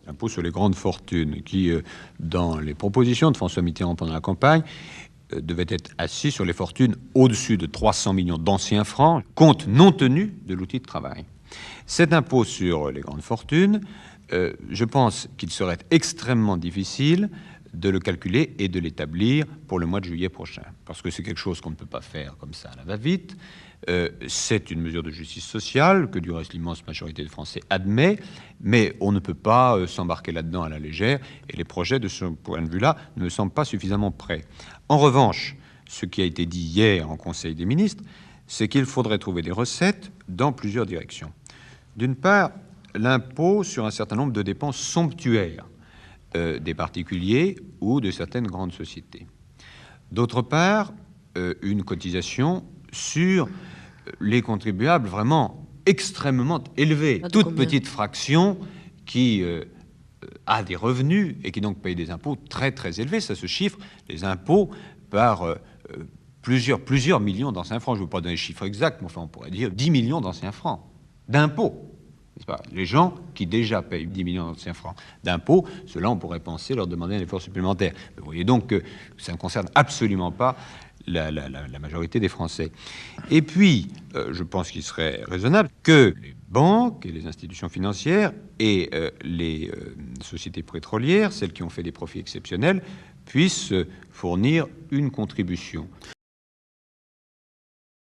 l'impôt sur les grandes fortunes, qui, dans les propositions de François Mitterrand pendant la campagne, devait être assis sur les fortunes au-dessus de 300 millions d'anciens francs, compte non tenu de l'outil de travail. Cet impôt sur les grandes fortunes, je pense qu'il serait extrêmement difficile de le calculer et de l'établir pour le mois de juillet prochain. Parce que c'est quelque chose qu'on ne peut pas faire comme ça à la va-vite. C'est une mesure de justice sociale que, du reste, l'immense majorité des Français admet, mais on ne peut pas s'embarquer là-dedans à la légère, et les projets, de ce point de vue-là, ne me semblent pas suffisamment prêts. En revanche, ce qui a été dit hier en Conseil des ministres, c'est qu'il faudrait trouver des recettes dans plusieurs directions. D'une part, l'impôt sur un certain nombre de dépenses somptuaires des particuliers ou de certaines grandes sociétés. D'autre part, une cotisation sur les contribuables vraiment extrêmement élevés. Toute petite fraction qui a des revenus et qui donc paye des impôts très très élevés. Ça se chiffre, les impôts, par plusieurs millions d'anciens francs. Je ne veux pas donner les chiffres exacts, mais enfin on pourrait dire 10 millions d'anciens francs d'impôts. Pas, les gens qui déjà payent 10 millions d'anciens francs d'impôts, ceux-là, on pourrait penser leur demander un effort supplémentaire. Mais vous voyez donc que ça ne concerne absolument pas la majorité des Français. Et puis, je pense qu'il serait raisonnable que les banques et les institutions financières et les sociétés pétrolières, celles qui ont fait des profits exceptionnels, puissent fournir une contribution.